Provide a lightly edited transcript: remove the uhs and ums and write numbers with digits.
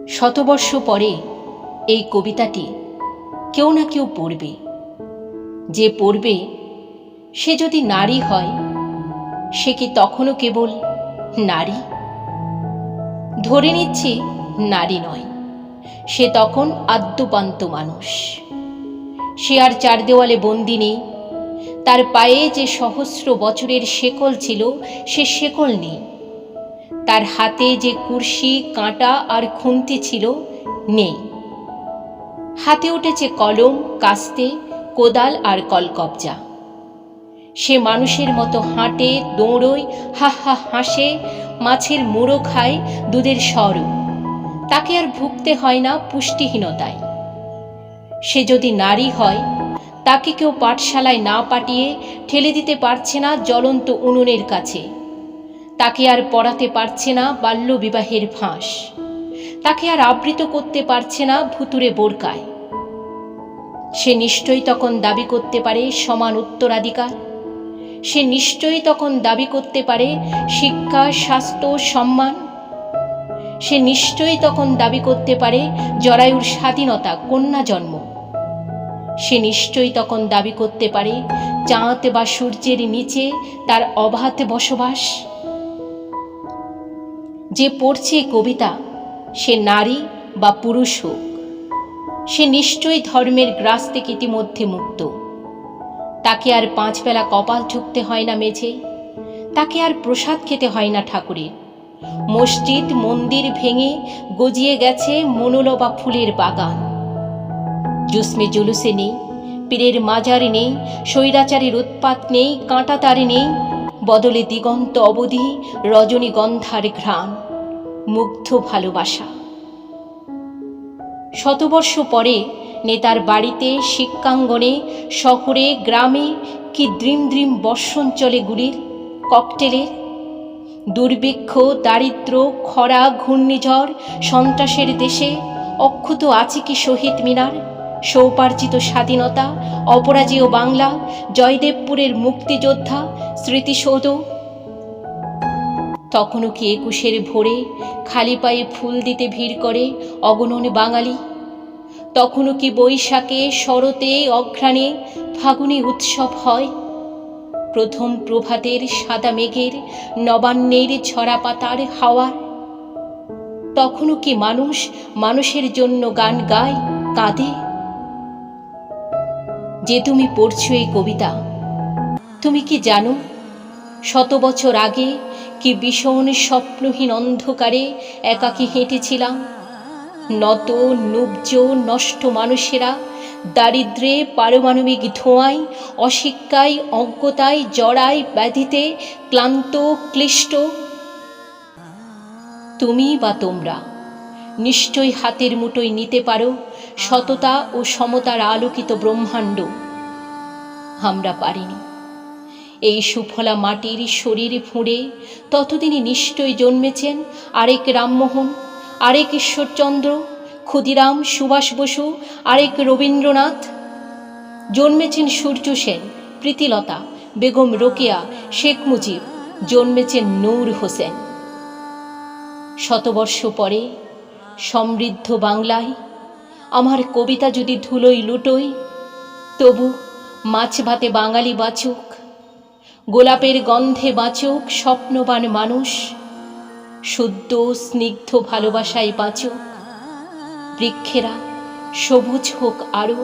শতবর্ষ পরে এই কবিতাটি কেউ না কেউ পড়বে। যে পড়বে সে যদি নারী হয়, সে কি তখনও কেবল নারী? ধরে নিচ্ছি নারী নয়, সে তখন আদ্যোপান্ত মানুষ। সে আর চার দেওয়ালে বন্দি নেই। তার পায়ে যে সহস্র বছরের শেকল ছিল, সে শেকল নেই। তার হাতে যে কুরশি, কাঁটা আর খুন্তি ছিল, নেই। হাতে উঠেছে কলম, কাস্তে, কোদাল আর কলকবজা। সে মানুষের মতো হাঁটে, দৌড়োয়, হা হা হাসে, মাছের মুড়ো খায়, দুধের সরও। তাকে আর ভুগতে হয় না পুষ্টিহীনতায়। সে যদি নারী হয়, তাকে কেউ পাঠশালায় না পাঠিয়ে ঠেলে দিতে পারছে না জ্বলন্ত উনুনের কাছে। তাকে আর পড়াতে পারছে না বাল্যবিবাহের ফাঁস। তাকে আর আবৃত করতে পারছে না ভুতুরে বোরকায়। সে নিশ্চয়ই তখন দাবি করতে পারে সমান উত্তরাধিকার। সে নিশ্চয়ই তখন দাবি করতে পারে শিক্ষা, স্বাস্থ্য, সম্মান। সে নিশ্চয়ই তখন দাবি করতে পারে জরায়ুর স্বাধীনতা, কন্যা জন্ম। সে নিশ্চয়ই তখন দাবি করতে পারে চাঁদ বা সূর্যের নিচে তার অবাধ বসবাস। যে পড়ছে কবিতা, সে নারী বা পুরুষ হোক, সে নিশ্চয়ই ধর্মের গ্রাস থেকে ইতিমধ্যে মুক্ত। তাকে আর 5 বেলা কপাল ঠুকতে হয় না মেঝে। তাকে আর প্রসাদ খেতে হয় না ঠাকুরের। মসজিদ মন্দির ভেঙে গজিয়ে গেছে মনোলবা ফুলের বাগান। জুসমে জুলুসে নেই, পীরের মাজারে নেই, স্বৈরাচারের উৎপাত নেই, কাঁটাতারে নেই, বদলে দিগন্ত অবধি রজনীগন্ধার ঘ্রাণ, মুগ্ধ ভালোবাসা। শতবর্ষ পরে নেতার বাড়িতে, শিক্ষাঙ্গনে, শহরে, গ্রামে কি দ্রিম দ্রিম বর্ষণ চলে গুলির, ককটেলের। দুর্ভিক্ষ, দারিদ্র, খরা, ঘূর্ণিঝড়, সন্ত্রাসের দেশে অক্ষুত আছে কি শহীদ মিনার, সৌপার্জিত স্বাধীনতা, অপরাজেয় বাংলা, জয়দেবপুরের মুক্তিযোদ্ধা স্মৃতিসৌধ? তখনও কি 21-এর ভোরে খালি পায়ে ফুল দিতে ভিড় করে অগণন বাঙালি? তখনও কি বৈশাখে, শরতে, অঘ্রাণে, ফাগুনে উৎসব হয়? প্রথম প্রভাতের সাদা মেঘের, নবান্নের ঝরা পাতার হাওয়ার? তখনও কি মানুষ মানুষের জন্য গান গায়, কাঁদে? যে তুমি পড়ছো এই কবিতা, তুমি কি জানো 100 বছর আগে কি ভীষণ স্বপ্নহীন অন্ধকারে একাকী হেঁটেছিলাম? নত নুব্জ নষ্ট মানুষেরা দারিদ্র্যে, পারমাণবিক ধোঁয়ায়, অশিক্ষায়, অজ্ঞতায়, জড়ায়, ব্যাধিতে ক্লান্ত, ক্লিষ্ট। তুমি বা তোমরা নিশ্চয়ই হাতের মুঠোয় নিতে পারো সততা ও সমতার আলোকিত ব্রহ্মাণ্ড। আমরা পারিনি। এই সুফলা মাটির শরীর ফুঁড়ে ততদিনই নিশ্চয়ই জন্মেছেন আরেক রামমোহন, আরেক ঈশ্বরচন্দ্র, ক্ষুদিরাম, সুভাষ বসু, আরেক রবীন্দ্রনাথ। জন্মেছেন সূর্য সেন, প্রীতিলতা, বেগম রোকেয়া, শেখ মুজিব, জন্মেছেন নূর হোসেন। শতবর্ষ পরে সমৃদ্ধ বাংলায় আমার কবিতা যদি ধুলোই লুটোই, তবু মাছ ভাতে বাঙালি বাঁচুক, গোলাপের গন্ধে বাঁচুক স্বপ্নবান মানুষ, শুদ্ধ স্নিগ্ধ ভালোবাসায় বাঁচুক। বৃক্ষেরা সবুজ হোক আরো,